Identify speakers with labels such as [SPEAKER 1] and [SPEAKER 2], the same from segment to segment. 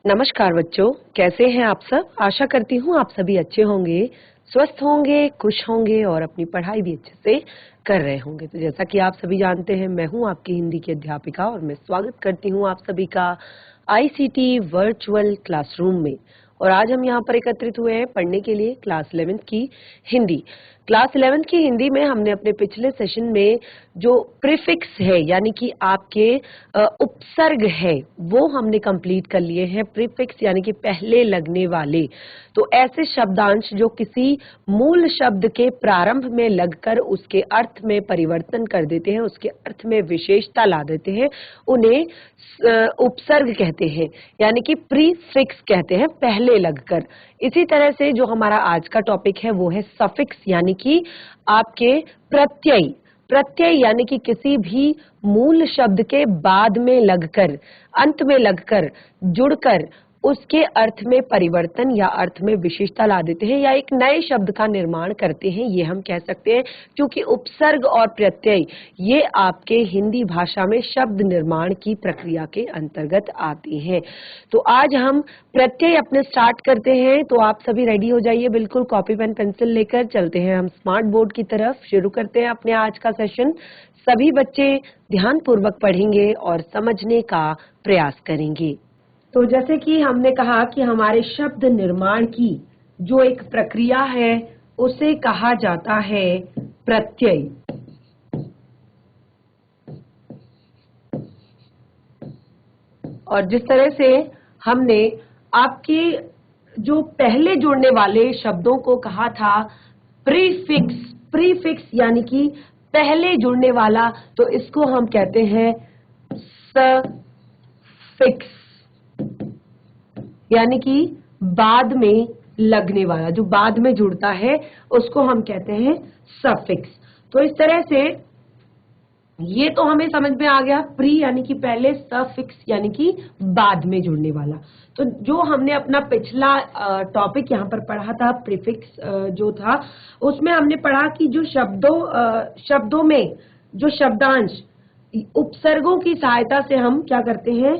[SPEAKER 1] नमस्कार बच्चों, कैसे हैं आप सब। आशा करती हूँ आप सभी अच्छे होंगे, स्वस्थ होंगे, खुश होंगे और अपनी पढ़ाई भी अच्छे से कर रहे होंगे। तो जैसा कि आप सभी जानते हैं, मैं हूँ आपकी हिंदी की अध्यापिका और मैं स्वागत करती हूँ आप सभी का आईसीटी वर्चुअल क्लासरूम में। और आज हम यहाँ पर एकत्रित हुए हैं पढ़ने के लिए क्लास 11th की हिंदी। क्लास 11th की हिंदी में हमने अपने पिछले सेशन में जो प्रीफिक्स है यानी कि आपके उपसर्ग है वो हमने कंप्लीट कर लिए हैं। प्रीफिक्स यानी कि पहले लगने वाले, तो ऐसे शब्दांश जो किसी मूल शब्द के प्रारंभ में लगकर उसके अर्थ में परिवर्तन कर देते हैं, उसके अर्थ में विशेषता ला देते हैं, उन्हें उपसर्ग कहते हैं यानी कि प्रीफिक्स कहते हैं, पहले लगकर। इसी तरह से जो हमारा आज का टॉपिक है वो है सफिक्स यानी कि आपके प्रत्यय। प्रत्यय यानी कि किसी भी मूल शब्द के बाद में लगकर, अंत में लगकर, जुड़कर उसके अर्थ में परिवर्तन या अर्थ में विशेषता ला देते हैं या एक नए शब्द का निर्माण करते हैं, ये हम कह सकते हैं। क्योंकि उपसर्ग और प्रत्यय ये आपके हिंदी भाषा में शब्द निर्माण की प्रक्रिया के अंतर्गत आते हैं। तो आज हम प्रत्यय अपने स्टार्ट करते हैं। तो आप सभी रेडी हो जाइए, बिल्कुल कॉपी पेन पेंसिल लेकर चलते हैं हम स्मार्ट बोर्ड की तरफ। शुरू करते हैं अपने आज का सेशन। सभी बच्चे ध्यानपूर्वक पढ़ेंगे और समझने का प्रयास करेंगे। तो जैसे कि हमने कहा कि हमारे शब्द निर्माण की जो एक प्रक्रिया है उसे कहा जाता है प्रत्यय। और जिस तरह से हमने आपके जो पहले जुड़ने वाले शब्दों को कहा था प्रीफिक्स, प्रीफिक्स यानी कि पहले जुड़ने वाला, तो इसको हम कहते हैं सफिक्स यानी कि बाद में लगने वाला, जो बाद में जुड़ता है उसको हम कहते हैं सफिक्स। तो इस तरह से ये तो हमें समझ में आ गया, प्री यानी कि पहले, सफिक्स यानी कि बाद में जुड़ने वाला। तो जो हमने अपना पिछला टॉपिक यहाँ पर पढ़ा था प्रीफिक्स जो था, उसमें हमने पढ़ा कि जो शब्दों में जो शब्दांश उपसर्गों की सहायता से हम क्या करते हैं,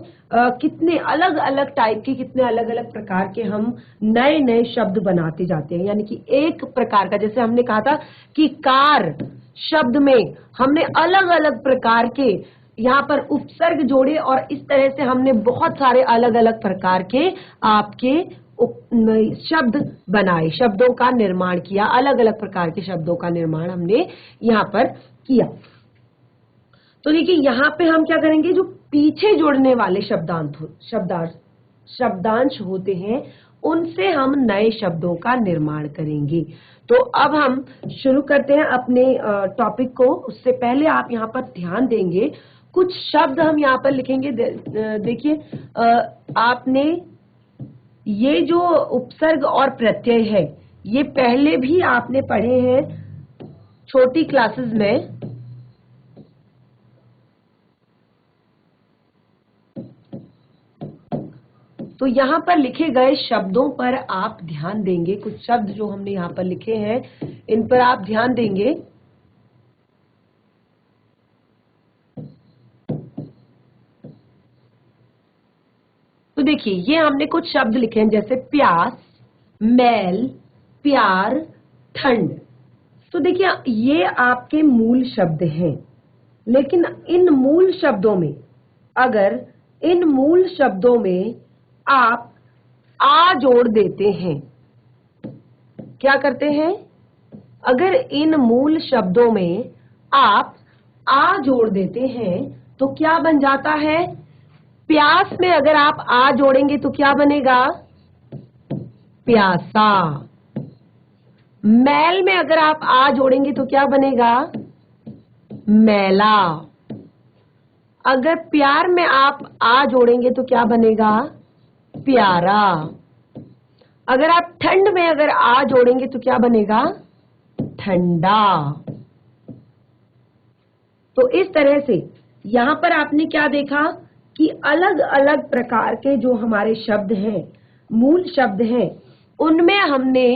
[SPEAKER 1] कितने अलग अलग टाइप के, कितने अलग अलग प्रकार के हम नए नए शब्द बनाते जाते हैं। यानी कि एक प्रकार का, जैसे हमने कहा था कि कार शब्द में हमने अलग अलग प्रकार के यहाँ पर उपसर्ग जोड़े और इस तरह से हमने बहुत सारे अलग अलग प्रकार के आपके शब्द बनाए, शब्दों का निर्माण किया, अलग अलग प्रकार के शब्दों का निर्माण हमने यहाँ पर किया। तो देखिए यहाँ पे हम क्या करेंगे, जो पीछे जुड़ने वाले शब्दांश होते हैं उनसे हम नए शब्दों का निर्माण करेंगे। तो अब हम शुरू करते हैं अपने टॉपिक को। उससे पहले आप यहाँ पर ध्यान देंगे, कुछ शब्द हम यहाँ पर लिखेंगे। देखिए आपने ये जो उपसर्ग और प्रत्यय है ये पहले भी आपने पढ़े हैं छोटी क्लासेस में। तो यहाँ पर लिखे गए शब्दों पर आप ध्यान देंगे। कुछ शब्द जो हमने यहाँ पर लिखे हैं इन पर आप ध्यान देंगे। तो देखिए ये हमने कुछ शब्द लिखे हैं जैसे प्यास, मैल, प्यार, ठंड। तो देखिए ये आपके मूल शब्द हैं, लेकिन इन मूल शब्दों में, अगर इन मूल शब्दों में आप आ जोड़ देते हैं, क्या करते हैं, अगर इन मूल शब्दों में आप आ जोड़ देते हैं तो क्या बन जाता है। प्यास में अगर आप आ जोड़ेंगे तो क्या बनेगा, प्यासा। मैल में अगर आप आ जोड़ेंगे तो क्या बनेगा, मैला। अगर प्यार में आप आ जोड़ेंगे तो क्या बनेगा, प्यारा। अगर आप ठंड में अगर आ जोड़ेंगे तो क्या बनेगा, ठंडा। तो इस तरह से यहां पर आपने क्या देखा कि अलग अलग प्रकार के जो हमारे शब्द हैं, मूल शब्द हैं, उनमें हमने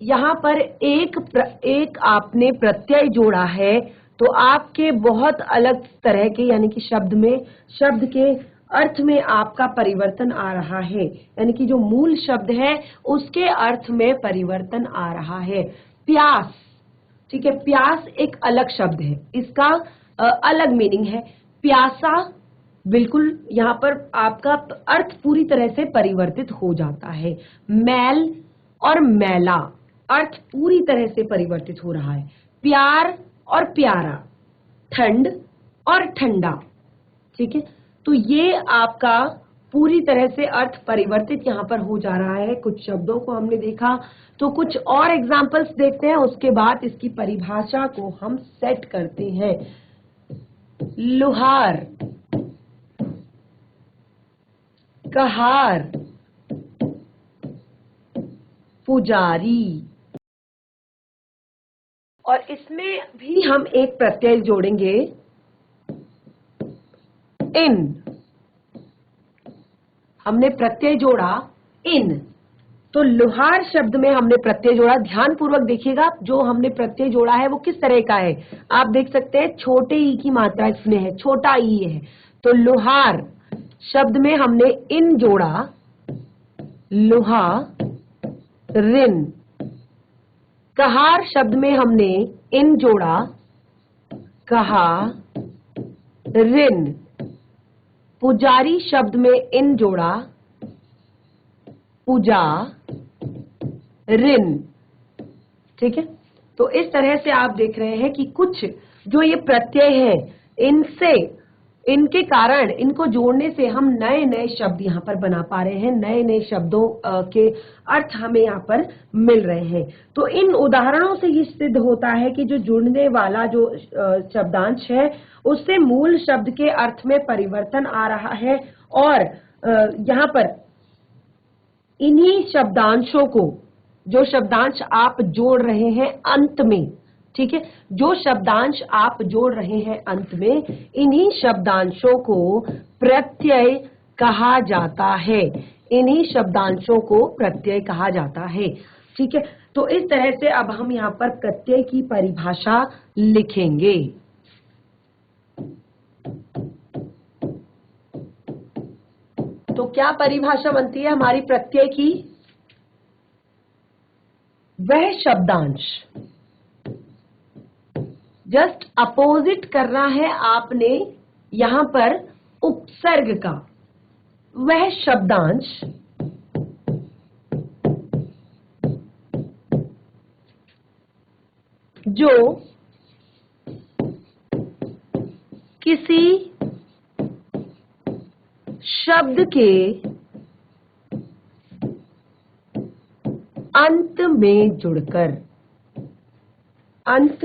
[SPEAKER 1] यहाँ पर एक आपने प्रत्यय जोड़ा है। तो आपके बहुत अलग तरह के, यानी कि शब्द के अर्थ में आपका परिवर्तन आ रहा है, यानी कि जो मूल शब्द है उसके अर्थ में परिवर्तन आ रहा है। प्यास, ठीक है, प्यास एक अलग शब्द है, इसका अलग मीनिंग है। प्यासा, बिल्कुल यहाँ पर आपका अर्थ पूरी तरह से परिवर्तित हो जाता है। मैल और मैला, अर्थ पूरी तरह से परिवर्तित हो रहा है। प्यार और प्यारा, ठंड और ठंडा, ठीक है, तो ये आपका पूरी तरह से अर्थ परिवर्तित यहाँ पर हो जा रहा है। कुछ शब्दों को हमने देखा, तो कुछ और एग्जाम्पल्स देखते हैं, उसके बाद इसकी परिभाषा को हम सेट करते हैं। लुहार, कहार, पुजारी, और इसमें भी हम एक प्रत्यय जोड़ेंगे, इन। हमने प्रत्यय जोड़ा इन, तो लुहार शब्द में हमने प्रत्यय जोड़ा। ध्यान पूर्वक देखिएगा, जो हमने प्रत्यय जोड़ा है वो किस तरह का है। आप देख सकते हैं छोटे ई की मात्रा इसमें है, छोटा ई है। तो लुहार शब्द में हमने इन जोड़ा, लुहा रिन। कहार शब्द में हमने इन जोड़ा, कहा रिन। पुजारी शब्द में इन जोड़ा, पूजा रिन, ठीक है। तो इस तरह से आप देख रहे हैं कि कुछ जो ये प्रत्यय है, इनसे, इनके कारण, इनको जोड़ने से हम नए नए शब्द यहाँ पर बना पा रहे हैं, नए नए शब्दों के अर्थ हमें यहाँ पर मिल रहे हैं। तो इन उदाहरणों से ये सिद्ध होता है कि जो जुड़ने वाला जो शब्दांश है उससे मूल शब्द के अर्थ में परिवर्तन आ रहा है, और यहाँ पर इन्हीं शब्दांशों को, जो शब्दांश आप जोड़ रहे हैं अंत में, ठीक है, जो शब्दांश आप जोड़ रहे हैं अंत में, इन्हीं शब्दांशों को प्रत्यय कहा जाता है। इन्हीं शब्दांशों को प्रत्यय कहा जाता है, ठीक है। तो इस तरह से अब हम यहाँ पर प्रत्यय की परिभाषा लिखेंगे। तो क्या परिभाषा बनती है हमारी प्रत्यय की? वह शब्दांश, जस्ट अपोजिट करना है आपने यहां पर उपसर्ग का। वह शब्दांश जो किसी शब्द के अंत में जुड़कर, अंत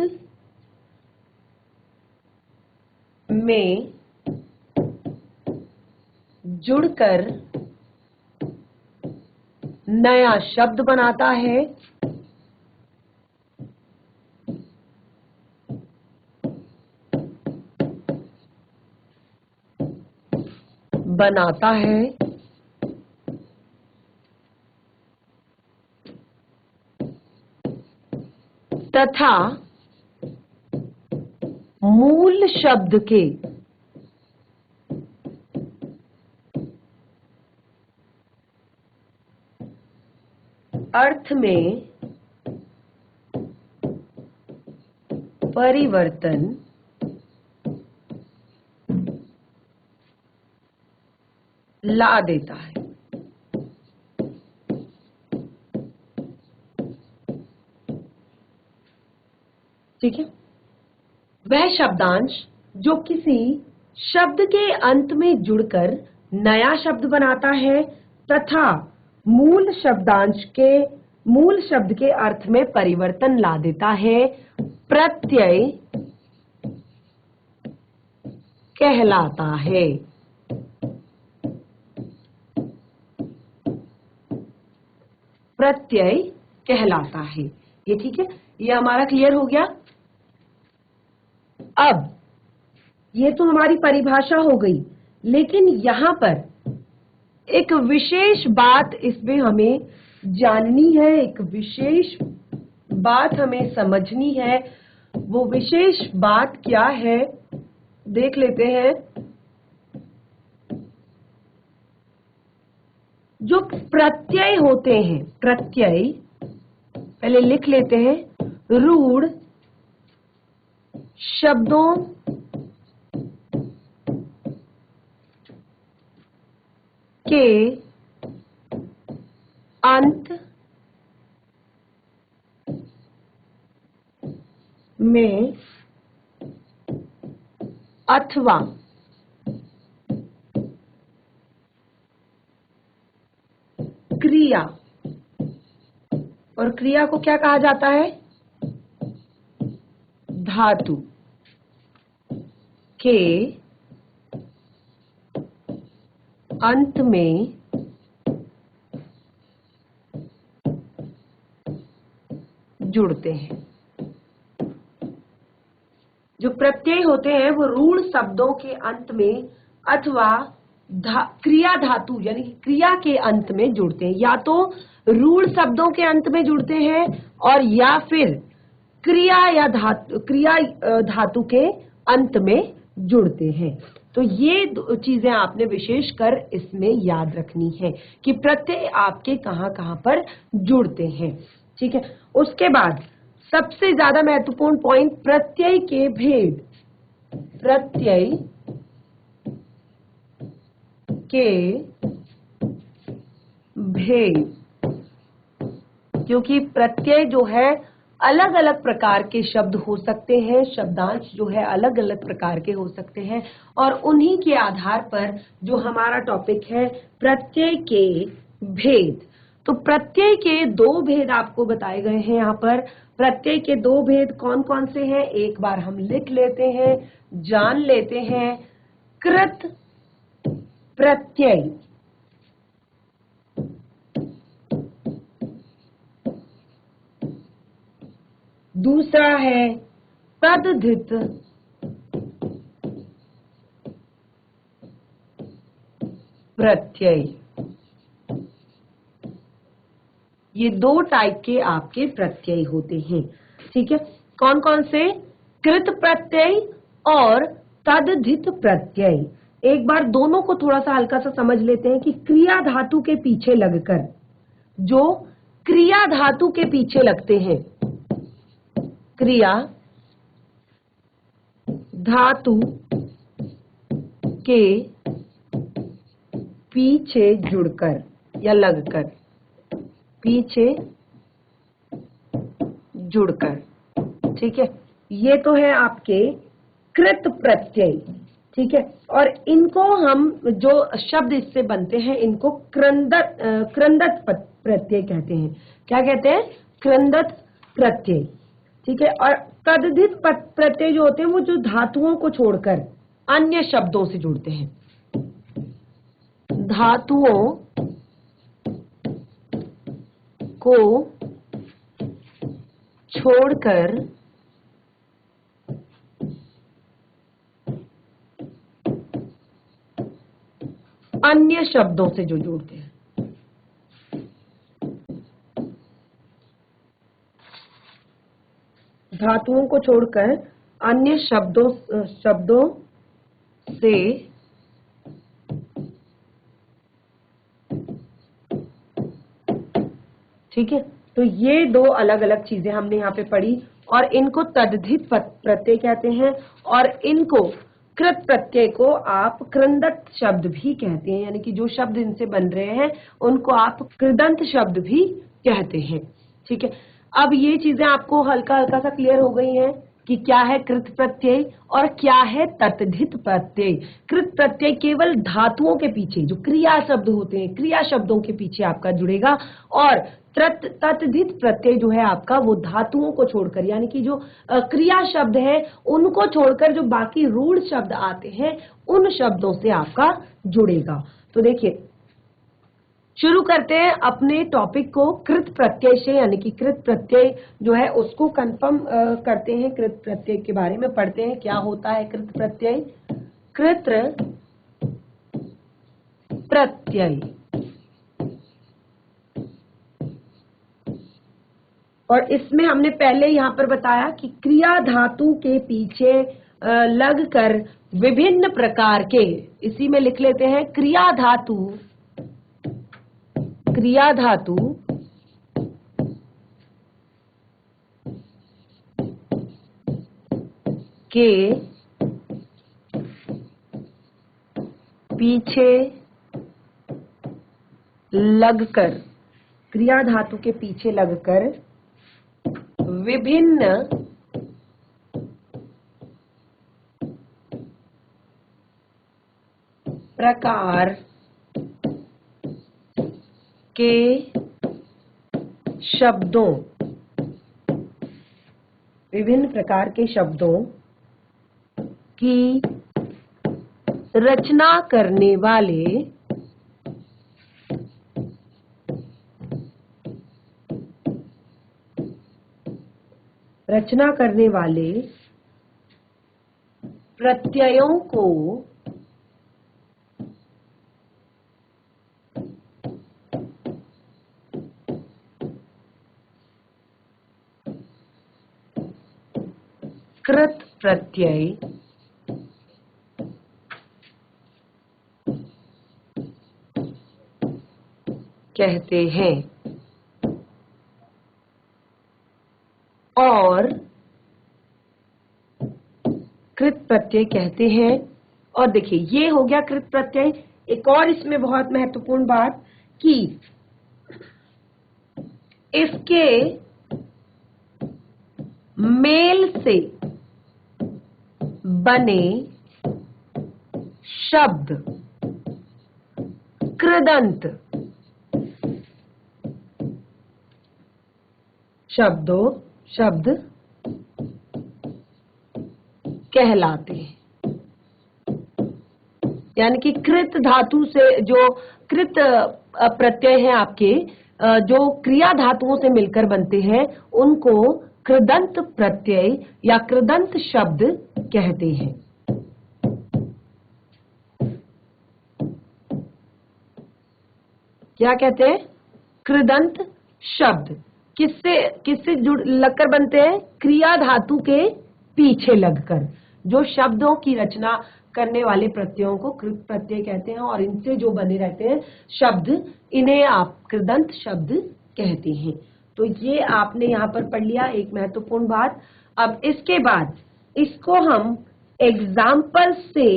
[SPEAKER 1] में जुड़कर नया शब्द बनाता है, बनाता है, तथा मूल शब्द के अर्थ में परिवर्तन ला देता है। ठीक है, वह शब्दांश जो किसी शब्द के अंत में जुड़कर नया शब्द बनाता है तथा मूल शब्द के अर्थ में परिवर्तन ला देता है, प्रत्यय कहलाता है। प्रत्यय कहलाता है। ये ठीक है, ये हमारा क्लियर हो गया। अब ये तो हमारी परिभाषा हो गई, लेकिन यहां पर एक विशेष बात इसमें हमें जाननी है, एक विशेष बात हमें समझनी है। वो विशेष बात क्या है देख लेते हैं। जो प्रत्यय होते हैं, प्रत्यय पहले लिख लेते हैं, रूढ़ शब्दों के अंत में अथवा क्रिया, और क्रिया को क्या कहा जाता है, धातु के अंत में जुड़ते हैं। जो प्रत्यय होते हैं वो रूढ़ शब्दों के अंत में अथवा क्रिया धातु यानी कि क्रिया के अंत में जुड़ते हैं, या तो रूढ़ शब्दों के अंत में जुड़ते हैं और या फिर क्रिया धातु के अंत में जुड़ते हैं। तो ये चीजें आपने विशेष कर इसमें याद रखनी है कि प्रत्यय आपके कहां कहां पर जुड़ते हैं। ठीक है, उसके बाद सबसे ज्यादा महत्वपूर्ण पॉइंट, प्रत्यय के भेद। प्रत्यय के भेद, क्योंकि प्रत्यय जो है अलग अलग प्रकार के शब्द हो सकते हैं, शब्दांश जो है अलग अलग प्रकार के हो सकते हैं, और उन्हीं के आधार पर जो हमारा टॉपिक है प्रत्यय के भेद। तो प्रत्यय के दो भेद आपको बताए गए हैं यहाँ पर। प्रत्यय के दो भेद कौन कौन से हैं, एक बार हम लिख लेते हैं, जान लेते हैं। कृत प्रत्यय, दूसरा है तद्धित प्रत्यय। ये दो टाइप के आपके प्रत्यय होते हैं। ठीक है, कौन कौन से, कृत प्रत्यय और तद्धित प्रत्यय। एक बार दोनों को थोड़ा सा हल्का सा समझ लेते हैं कि क्रिया धातु के पीछे लगकर, जो क्रिया धातु के पीछे लगते हैं, क्रिया धातु के पीछे जुड़कर या लगकर, पीछे जुड़कर। ठीक है, ये तो है आपके कृत प्रत्यय। ठीक है, और इनको हम जो शब्द इससे बनते हैं इनको क्रंदत प्रत्यय कहते हैं। क्या कहते हैं, क्रंदत प्रत्यय। ठीक है, और तद्धित प्रत्यय जो होते हैं वो जो धातुओं को छोड़कर अन्य शब्दों से जुड़ते हैं, धातुओं को छोड़कर अन्य शब्दों से जो जुड़ते हैं। धातुओं को छोड़कर अन्य शब्दों से ठीक है, तो ये दो अलग अलग चीजें हमने यहाँ पे पढ़ी, और इनको तद्धित प्रत्यय कहते हैं, और इनको कृत प्रत्यय को आप कृदंत शब्द भी कहते हैं, यानी कि जो शब्द इनसे बन रहे हैं उनको आप कृदंत शब्द भी कहते हैं। ठीक है, अब ये चीजें आपको हल्का हल्का सा क्लियर हो गई हैं कि क्या है कृत प्रत्यय और क्या है तद्धित प्रत्यय। कृत प्रत्यय केवल धातुओं के पीछे, जो क्रिया शब्द होते हैं, क्रिया शब्दों के पीछे आपका जुड़ेगा, और तद्धित प्रत्यय जो है आपका वो धातुओं को छोड़कर, यानी कि जो क्रिया शब्द है उनको छोड़कर जो बाकी रूढ़ शब्द आते हैं उन शब्दों से आपका जुड़ेगा। तो देखिए, शुरू करते हैं अपने टॉपिक को कृत प्रत्यय से, यानी कि कृत प्रत्यय जो है उसको कंफर्म करते हैं। कृत प्रत्यय के बारे में पढ़ते हैं, क्या होता है कृत प्रत्यय। कृत प्रत्यय, और इसमें हमने पहले यहाँ पर बताया कि क्रिया धातु के पीछे लगकर विभिन्न प्रकार के, इसी में लिख लेते हैं, क्रिया धातु क्रिया धातु के पीछे लगकर, क्रिया धातु के पीछे लगकर विभिन्न प्रकार के शब्दों, विभिन्न प्रकार के शब्दों की रचना करने वाले प्रत्ययों को कृत प्रत्यय कहते हैं और कृत प्रत्यय कहते हैं। और देखिए ये हो गया कृत प्रत्यय। एक और इसमें बहुत महत्वपूर्ण बात कि इसके मेल से बने शब्द कृदंत शब्द कहलाते हैं। यानी कि कृत धातु से जो कृत प्रत्यय है आपके, जो क्रिया धातुओं से मिलकर बनते हैं, उनको कृदंत प्रत्यय या कृदंत शब्द कहते हैं। क्या कहते हैं? कृदंत शब्द। किससे जुड़ लगकर बनते हैं? क्रिया धातु के पीछे लगकर। जो शब्दों की रचना करने वाले प्रत्ययों को कृत प्रत्यय कहते हैं और इनसे जो बने रहते हैं शब्द, इन्हें आप कृदंत शब्द कहते हैं। तो ये आपने यहाँ पर पढ़ लिया एक महत्वपूर्ण बात। अब इसके बाद इसको हम एग्जाम्पल से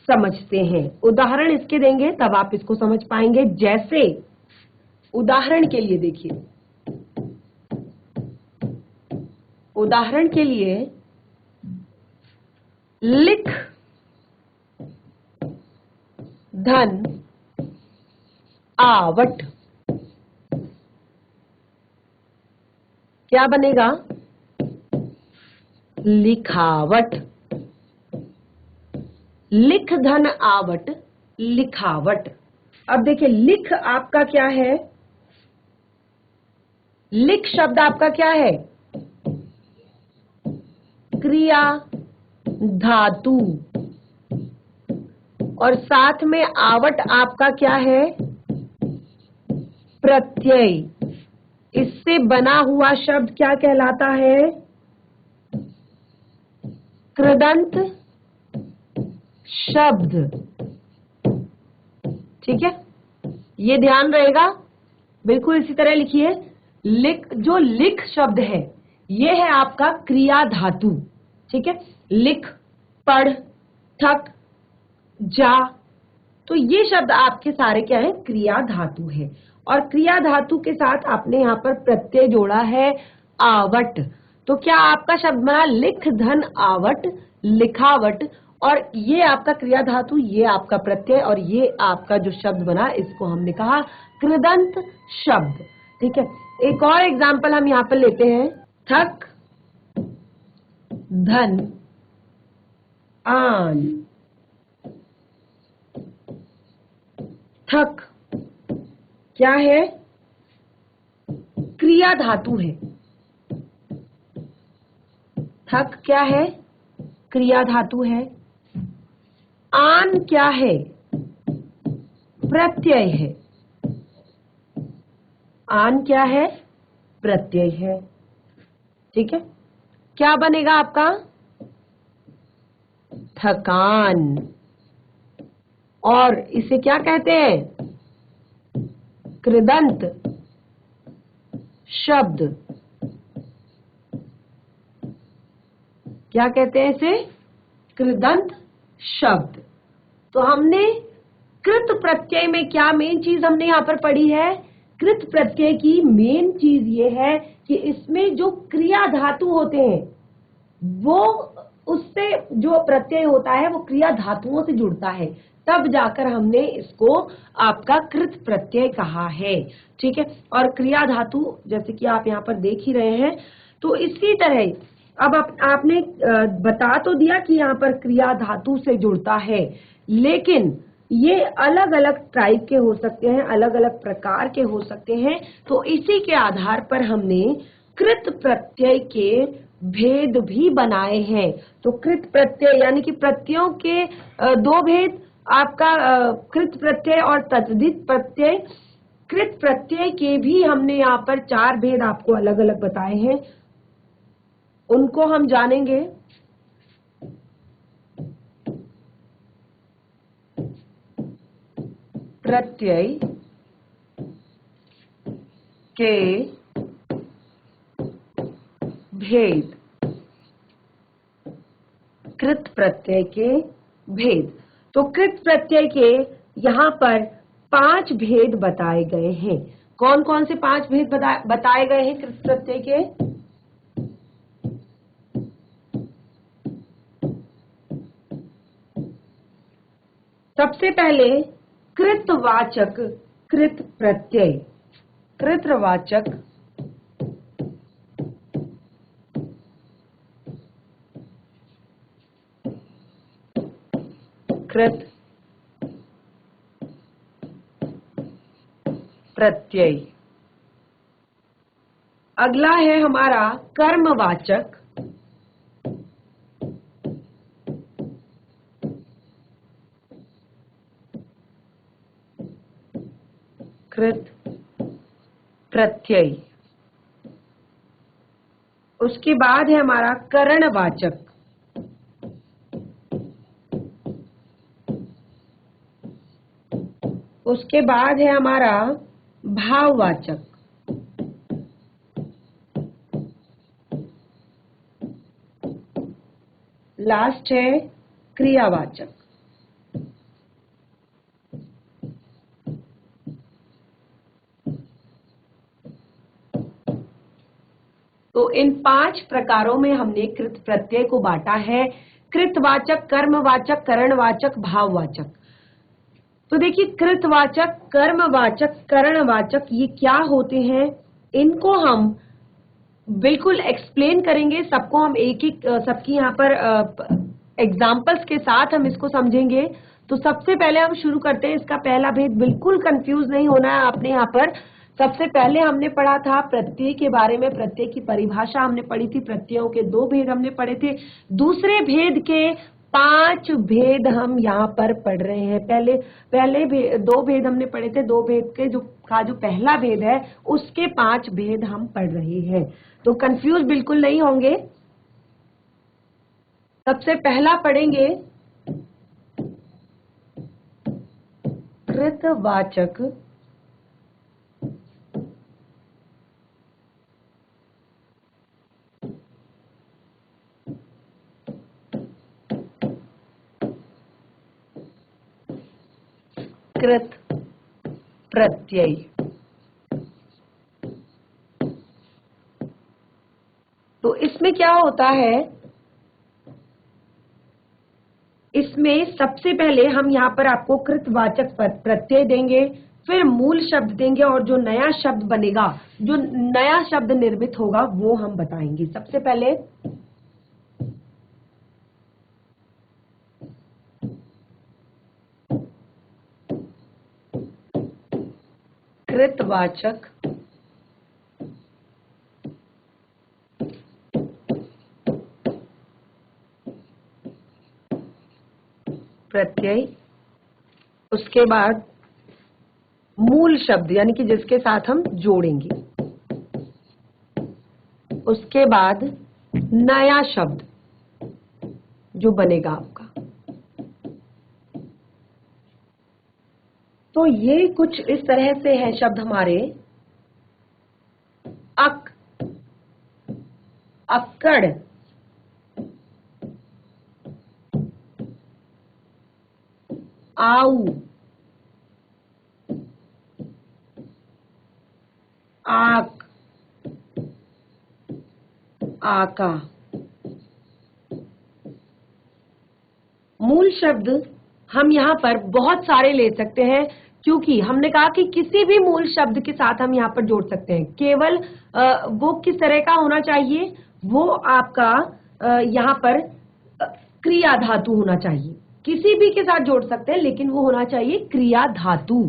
[SPEAKER 1] समझते हैं। उदाहरण इसके देंगे तब आप इसको समझ पाएंगे। जैसे उदाहरण के लिए देखिए, उदाहरण के लिए लिख धन आवट, क्या बनेगा? लिखावट। लिख धन आवट, लिखावट। अब देखिए लिख आपका क्या है? लिख शब्द आपका क्या है? क्रिया धातु। और साथ में आवट आपका क्या है? प्रत्यय। इससे बना हुआ शब्द क्या कहलाता है? कृदंत शब्द। ठीक है, ये ध्यान रहेगा। बिल्कुल इसी तरह लिखिए। जो लिख शब्द है ये है आपका क्रिया धातु। ठीक है, लिख, पढ़, थक, जा, तो ये शब्द आपके सारे क्या है? क्रिया धातु है। और क्रिया धातु के साथ आपने यहाँ पर प्रत्यय जोड़ा है आवट। तो क्या आपका शब्द बना लिख धन आवट, लिखावट। और ये आपका क्रिया धातु, ये आपका प्रत्यय, और ये आपका जो शब्द बना इसको हमने कहा कृदंत शब्द। ठीक है, एक और एग्जाम्पल हम यहाँ पर लेते हैं। थक धन आन। थक क्या है? क्रिया धातु है। थक क्या है? क्रिया धातु है। आन क्या है? प्रत्यय है। आन क्या है? प्रत्यय है। ठीक है, क्या बनेगा आपका? थकान। और इसे क्या कहते हैं? कृदंत शब्द, क्या कहते हैं इसे? कृदंत शब्द। तो हमने कृत प्रत्यय में क्या मेन चीज हमने यहां पर पढ़ी है? कृत प्रत्यय की मेन चीज ये है कि इसमें जो क्रिया धातु होते हैं वो, उससे जो प्रत्यय होता है वो क्रिया धातुओं से जुड़ता है, तब जाकर हमने इसको आपका कृत प्रत्यय कहा है। ठीक है, और क्रिया धातु जैसे कि आप यहाँ पर देख ही रहे हैं। तो इसी तरह अब आपने बता तो दिया कि यहाँ पर क्रिया धातु से जुड़ता है, लेकिन ये अलग अलग टाइप के हो सकते हैं, अलग अलग प्रकार के हो सकते हैं। तो इसी के आधार पर हमने कृत प्रत्यय के भेद भी बनाए हैं। तो कृत प्रत्यय यानी कि प्रत्ययों के दो भेद, आपका कृत प्रत्यय और तद्धित प्रत्यय। कृत प्रत्यय के भी हमने यहाँ पर 4 भेद आपको अलग अलग बताए हैं, उनको हम जानेंगे। प्रत्यय के भेद, कृत प्रत्यय के भेद। तो कृत प्रत्यय के यहाँ पर 5 भेद बताए गए हैं। कौन कौन से 5 भेद बताए गए हैं कृत प्रत्यय के? सबसे पहले कृतवाचक कृत प्रत्यय। कृतवाचक कृत प्रत्यय। अगला है हमारा कर्मवाचक कृत प्रत्यय। उसके बाद है हमारा करणवाचक उसके बाद है हमारा भाववाचक। लास्ट है क्रियावाचक। तो इन 5 प्रकारों में हमने कृत प्रत्यय को बांटा है, कृतवाचक, कर्मवाचक, करणवाचक, भाववाचक। तो देखिए कृतवाचक, कर्मवाचक, करणवाचक ये क्या होते हैं, इनको हम बिल्कुल एक्सप्लेन करेंगे। सबको हम एक एक सबकी यहाँ पर एग्जाम्पल्स के साथ हम इसको समझेंगे। तो सबसे पहले हम शुरू करते हैं इसका पहला भेद। बिल्कुल कंफ्यूज नहीं होना है आपने यहाँ पर। सबसे पहले हमने पढ़ा था प्रत्यय के बारे में, प्रत्यय की परिभाषा हमने पढ़ी थी, प्रत्ययों के 2 भेद हमने पढ़े थे। दूसरे भेद के 5 भेद हम यहाँ पर पढ़ रहे हैं। पहले 2 भेद हमने पढ़े थे, 2 भेद के जो पहला भेद है उसके 5 भेद हम पढ़ रहे हैं। तो कंफ्यूज बिल्कुल नहीं होंगे। सबसे पहला पढ़ेंगे कृतवाचक कृत प्रत्यय। तो इसमें क्या होता है, इसमें सबसे पहले हम यहाँ पर आपको कृतवाचक प्रत्यय देंगे, फिर मूल शब्द देंगे, और जो नया शब्द बनेगा, जो नया शब्द निर्मित होगा वो हम बताएंगे। सबसे पहले कृतवाचक प्रत्यय, उसके बाद मूल शब्द यानी कि जिसके साथ हम जोड़ेंगे, उसके बाद नया शब्द जो बनेगा आपका, तो ये कुछ इस तरह से है शब्द हमारे अक, अक्कड़, आऊ, आक, आका। मूल शब्द हम यहाँ पर बहुत सारे ले सकते हैं, क्योंकि हमने कहा कि किसी भी मूल शब्द के साथ हम यहाँ पर जोड़ सकते हैं। केवल वो किस तरह का होना चाहिए, वो आपका यहाँ पर क्रिया धातु होना चाहिए। किसी भी के साथ जोड़ सकते हैं, लेकिन वो होना चाहिए क्रिया धातु।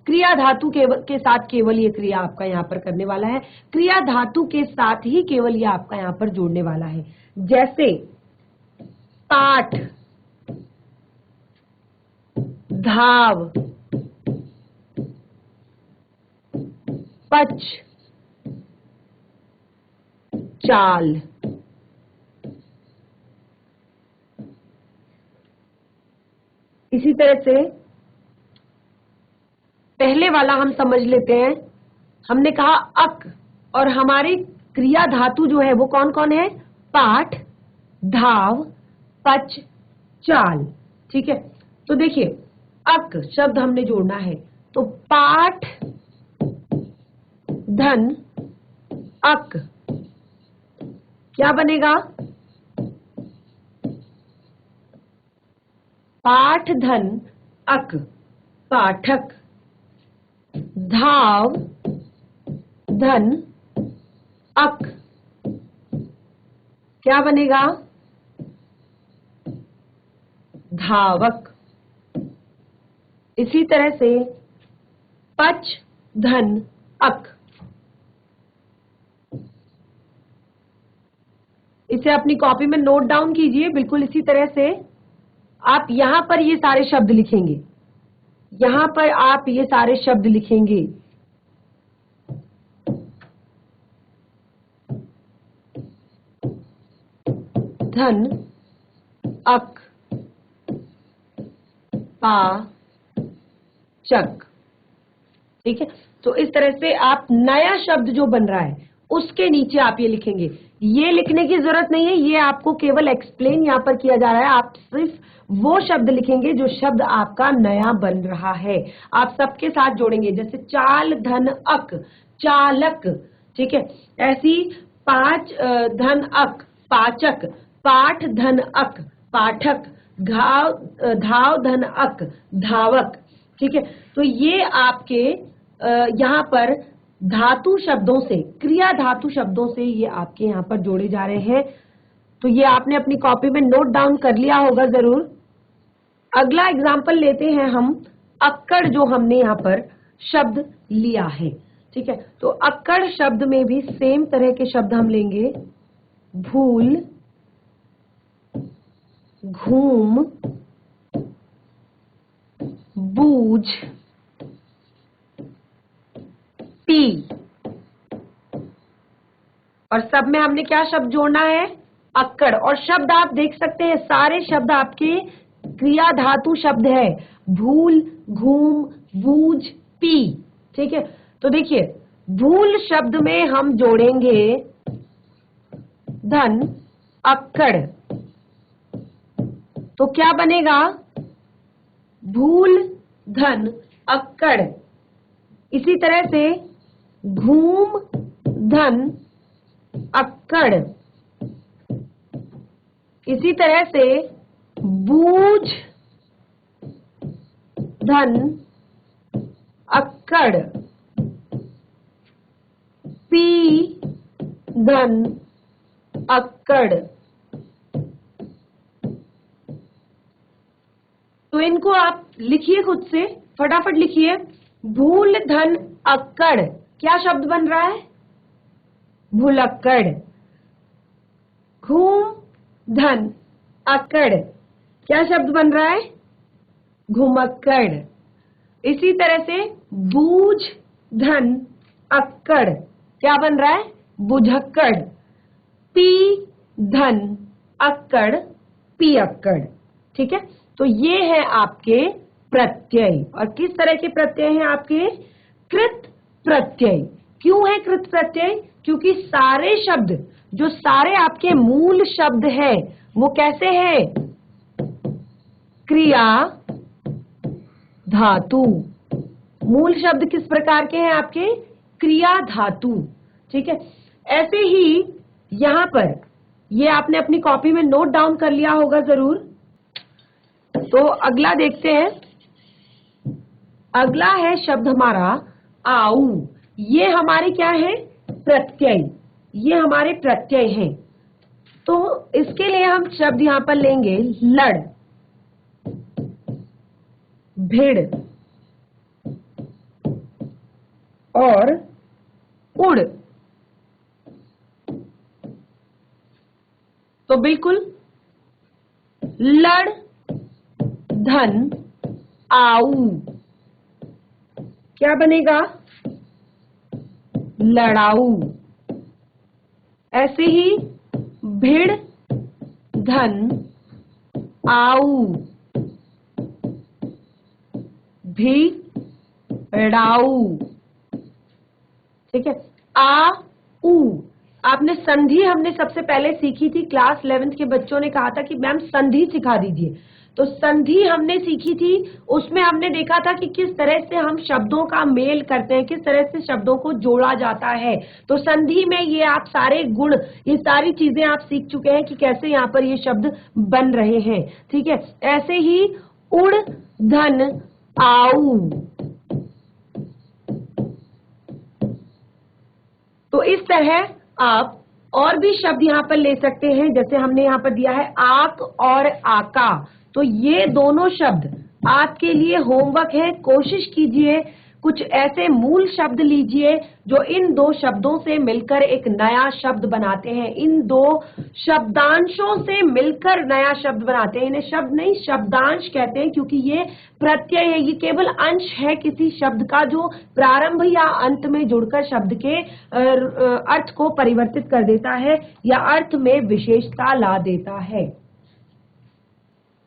[SPEAKER 1] क्रिया धातु के साथ केवल ये क्रिया आपका यहाँ पर करने वाला है, क्रिया धातु के साथ ही केवल ये आपका यहाँ पर जोड़ने वाला है। जैसे पाठ, धाव, पच, चाल। इसी तरह से पहले वाला हम समझ लेते हैं। हमने कहा अक, और हमारी क्रिया धातु जो है वो कौन कौन है? पाठ, धाव, पच, चाल। ठीक है, तो देखिए अक शब्द हमने जोड़ना है, तो पाठ धन अक क्या बनेगा? पाठ धन अक, पाठक। धाव धन अक क्या बनेगा? धावक। इसी तरह से पच धन अक, इसे अपनी कॉपी में नोट डाउन कीजिए। बिल्कुल इसी तरह से आप यहां पर ये सारे शब्द लिखेंगे, यहां पर आप ये सारे शब्द लिखेंगे। धन अक, पा, चक। ठीक है, तो इस तरह से आप नया शब्द जो बन रहा है उसके नीचे आप ये लिखेंगे। ये लिखने की जरूरत नहीं है, ये आपको केवल एक्सप्लेन यहाँ पर किया जा रहा है। आप सिर्फ वो शब्द लिखेंगे जो शब्द आपका नया बन रहा है, आप सबके साथ जोड़ेंगे। जैसे चाल धन अक, चालक। ठीक है, ऐसी पांच धन अक, पाचक। पाठ धन अक, पाठक। धाव धन अक, धावक। ठीक है, तो ये आपके यहाँ पर धातु शब्दों से, क्रिया धातु शब्दों से ये आपके यहाँ पर जोड़े जा रहे हैं। तो ये आपने अपनी कॉपी में नोट डाउन कर लिया होगा जरूर। अगला एग्जाम्पल लेते हैं हम, अक्कड़ जो हमने यहाँ पर शब्द लिया है। ठीक है, तो अक्कड़ शब्द में भी सेम तरह के शब्द हम लेंगे। भूल, घूम, बूझ, पी। और सब में हमने क्या शब्द जोड़ना है? अक्कड़। और शब्द आप देख सकते हैं, सारे शब्द आपके क्रिया धातु शब्द है। भूल, घूम, बूझ, पी। ठीक है, तो देखिए भूल शब्द में हम जोड़ेंगे धन अक्कड़, तो क्या बनेगा? भूल धन अक्कड़। इसी तरह से घूम धन अक्कड़। इसी तरह से बूझ धन अक्कड़, पी धन अक्कड़। तो इनको आप लिखिए खुद से, फटाफट लिखिए। भूल धन अक्कड़ क्या शब्द बन रहा है? भुलक्कड़। घूम धन अक्कड़ क्या शब्द बन रहा है? घुमक्कड़। इसी तरह से बूझ धन अक्कड़ क्या बन रहा है? बुझक्कड़। पी धन अक्कड़, पियक्कड़। ठीक है, तो ये है आपके प्रत्यय। और किस तरह के प्रत्यय हैं आपके? कृत प्रत्यय। क्यों है कृत प्रत्यय? क्योंकि सारे शब्द, जो सारे आपके मूल शब्द हैं, वो कैसे हैं? क्रिया धातु। मूल शब्द किस प्रकार के हैं आपके? क्रिया धातु। ठीक है। ऐसे ही यहां पर, ये आपने अपनी कॉपी में नोट डाउन कर लिया होगा जरूर। तो अगला देखते हैं। अगला है शब्द हमारा आऊ। ये हमारे क्या है? प्रत्यय। ये हमारे प्रत्यय हैं। तो इसके लिए हम शब्द यहां पर लेंगे लड़, भिड़ और उड़। तो बिल्कुल लड़ धन आऊ क्या बनेगा? लड़ाऊ। ऐसे ही भिड़ धन आऊ, भिड़ाऊ। ठीक है। आ ऊ, आपने संधि हमने सबसे पहले सीखी थी। क्लास 11th के बच्चों ने कहा था कि मैम संधि सिखा दीजिए। तो संधि हमने सीखी थी, उसमें हमने देखा था कि किस तरह से हम शब्दों का मेल करते हैं, किस तरह से शब्दों को जोड़ा जाता है। तो संधि में ये आप सारे गुण, ये सारी चीजें आप सीख चुके हैं कि कैसे यहाँ पर ये शब्द बन रहे हैं। ठीक है। ऐसे ही उड़ धन आऊ। तो इस तरह आप और भी शब्द यहाँ पर ले सकते हैं। जैसे हमने यहाँ पर दिया है आक और आका। तो ये दोनों शब्द आपके लिए होमवर्क है। कोशिश कीजिए कुछ ऐसे मूल शब्द लीजिए जो इन दो शब्दों से मिलकर एक नया शब्द बनाते हैं। इन दो शब्दांशों से मिलकर नया शब्द बनाते हैं। इन्हें शब्द नहीं, शब्दांश कहते हैं, क्योंकि ये प्रत्यय है। ये केवल अंश है किसी शब्द का जो प्रारंभ या अंत में जुड़कर शब्द के अर्थ को परिवर्तित कर देता है या अर्थ में विशेषता ला देता है।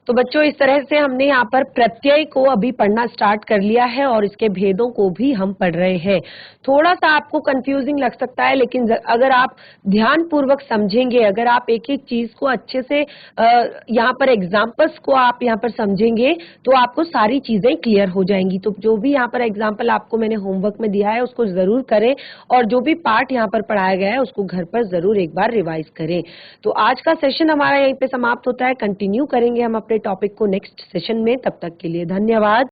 [SPEAKER 1] तो बच्चों, इस तरह से हमने यहाँ पर प्रत्यय को अभी पढ़ना स्टार्ट कर लिया है और इसके भेदों को भी हम पढ़ रहे हैं। थोड़ा सा आपको कंफ्यूजिंग लग सकता है, लेकिन अगर आप ध्यान पूर्वक समझेंगे, अगर आप एक एक चीज को अच्छे से यहाँ पर एग्जाम्पल्स को आप यहाँ पर समझेंगे, तो आपको सारी चीजें क्लियर हो जाएंगी। तो जो भी यहाँ पर एग्जाम्पल आपको मैंने होमवर्क में दिया है उसको जरूर करें, और जो भी पार्ट यहाँ पर पढ़ाया गया है उसको घर पर जरूर एक बार रिवाइज करें। तो आज का सेशन हमारा यहीं पे समाप्त होता है। कंटिन्यू करेंगे हम अपने टॉपिक को नेक्स्ट सेशन में। तब तक के लिए धन्यवाद।